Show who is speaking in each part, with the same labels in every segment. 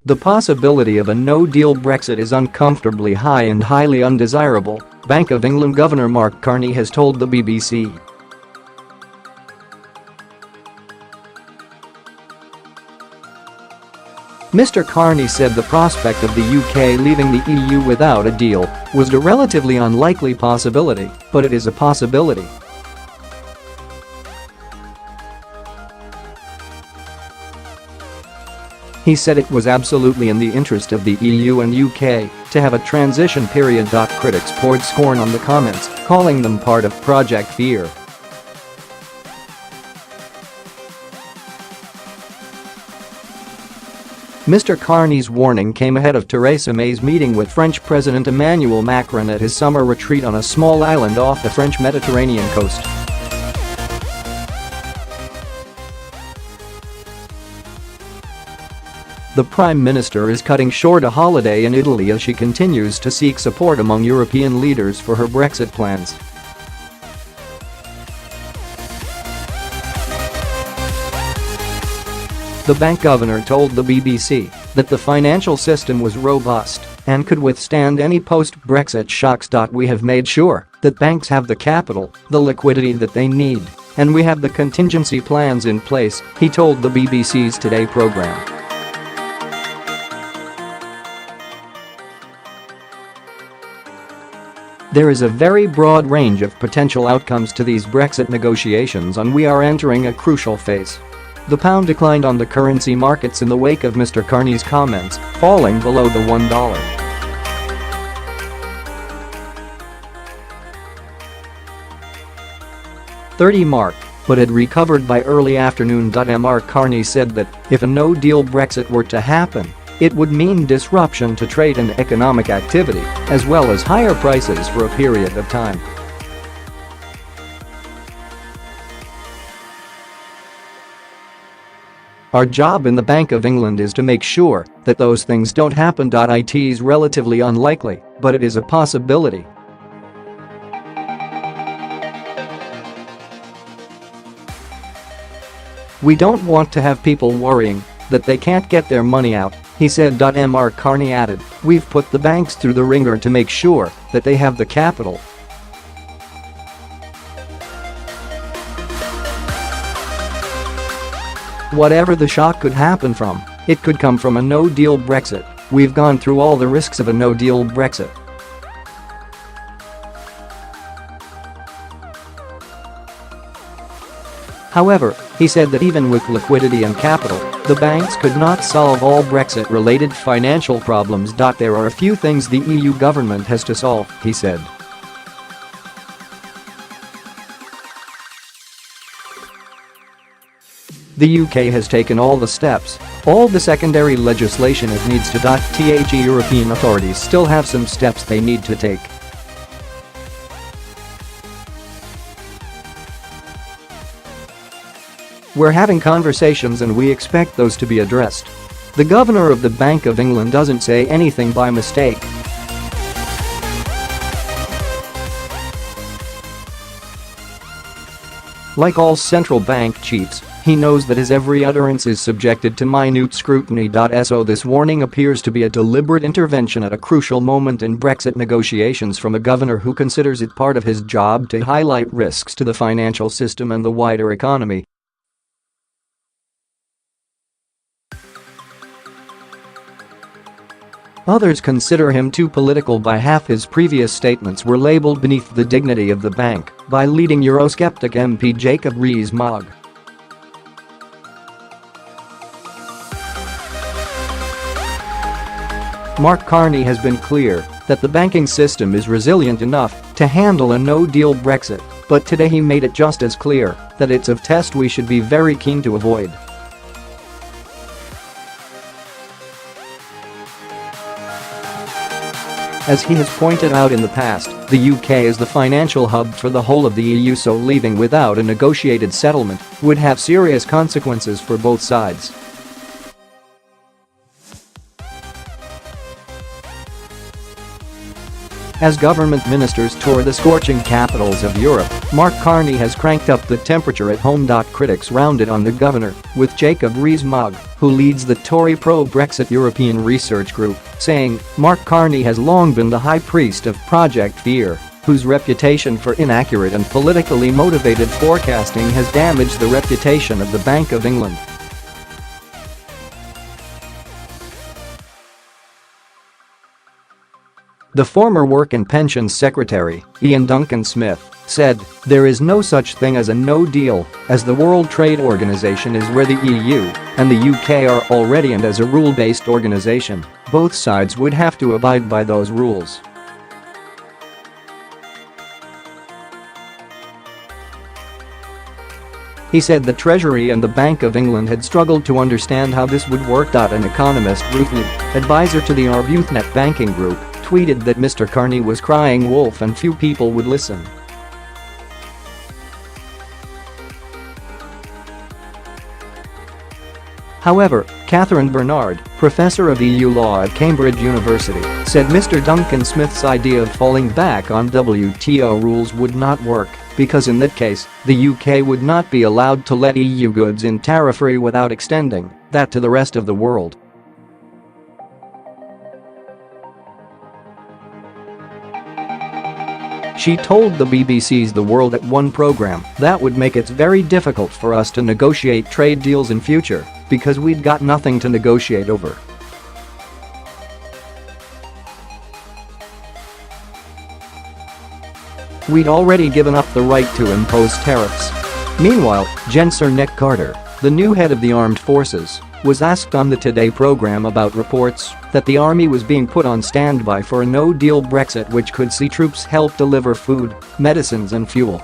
Speaker 1: The possibility of a no-deal Brexit is uncomfortably high and highly undesirable, Bank of England Governor Mark Carney has told the BBC. Mr Carney said the prospect of the UK leaving the EU without a deal was a relatively unlikely possibility, but it is a possibility. He said it was absolutely in the interest of the EU and UK to have a transition period. Critics poured scorn on the comments, calling them part of Project Fear. Mr Carney's warning came ahead of Theresa May's meeting with French President Emmanuel Macron at his summer retreat on a small island off the French Mediterranean coast. The Prime Minister is cutting short a holiday in Italy as she continues to seek support among European leaders for her Brexit plans. The bank governor told the BBC that the financial system was robust and could withstand any post-Brexit shocks. We have made sure that banks have the capital, the liquidity that they need, and we have the contingency plans in place, he told the BBC's Today programme. There is a very broad range of potential outcomes to these Brexit negotiations, and we are entering a crucial phase. The pound declined on the currency markets in the wake of Mr Carney's comments, falling below the $1. .30 mark, but had recovered by early afternoon. Mark Carney said that if a no-deal Brexit were to happen, it would mean disruption to trade and economic activity, as well as higher prices for a period of time. Our job in the Bank of England is to make sure that those things don't happen. It is relatively unlikely, but it is a possibility. We don't want to have people worrying that they can't get their money out, he said. Mark Carney added, we've put the banks through the wringer to make sure that they have the capital. Whatever the shock could happen from, it could come from a no-deal Brexit. We've gone through all the risks of a no-deal Brexit. However, he said that even with liquidity and capital, the banks could not solve all Brexit-related financial problems. There are a few things the EU government has to solve, he said. The UK has taken all the steps, all the secondary legislation it needs to. The European authorities still have some steps they need to take. We're having conversations and we expect those to be addressed. The governor of the Bank of England doesn't say anything by mistake. Like all central bank chiefs, he knows that his every utterance is subjected to minute scrutiny. So this warning appears to be a deliberate intervention at a crucial moment in Brexit negotiations from a governor who considers it part of his job to highlight risks to the financial system and the wider economy. Others consider him too political. By half his previous statements were labeled beneath the dignity of the bank by leading Eurosceptic MP Jacob Rees-Mogg. Mark Carney has been clear that the banking system is resilient enough to handle a no-deal Brexit, but today he made it just as clear that it's a test we should be very keen to avoid. As he has pointed out in the past, the UK is the financial hub for the whole of the EU, so leaving without a negotiated settlement would have serious consequences for both sides. As government ministers tour the scorching capitals of Europe, Mark Carney has cranked up the temperature at home. Critics rounded on the governor, with Jacob Rees-Mogg, who leads the Tory pro-Brexit European research group, saying, "Mark Carney has long been the high priest of Project Fear, whose reputation for inaccurate and politically motivated forecasting has damaged the reputation of the Bank of England." The former Work and Pensions Secretary, Ian Duncan Smith, said, "There is no such thing as a no deal, as the World Trade Organization is where the EU and the UK are already, and as a rule-based organization, both sides would have to abide by those rules." He said the Treasury and the Bank of England had struggled to understand how this would work. An economist, Ruth Lee, advisor to the Arbuthnot banking group, tweeted that Mr Carney was crying wolf and few people would listen. However, Catherine Bernard, professor of EU law at Cambridge University, said Mr Duncan Smith's idea of falling back on WTO rules would not work, because in that case, the UK would not be allowed to let EU goods in tariff-free without extending that to the rest of the world. She told the BBC's The World at One program that would make it very difficult for us to negotiate trade deals in future, because we'd got nothing to negotiate over. We'd already given up the right to impose tariffs. Meanwhile, Sir Nick Carter, the new head of the armed forces, was asked on the Today program about reports that the army was being put on standby for a no-deal Brexit which could see troops help deliver food, medicines and fuel.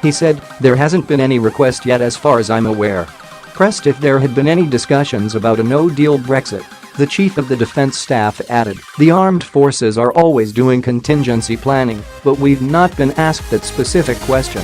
Speaker 1: He said, "There hasn't been any request yet as far as I'm aware." Pressed if there had been any discussions about a no-deal Brexit, the chief of the defense staff added, "The armed forces are always doing contingency planning, but we've not been asked that specific question."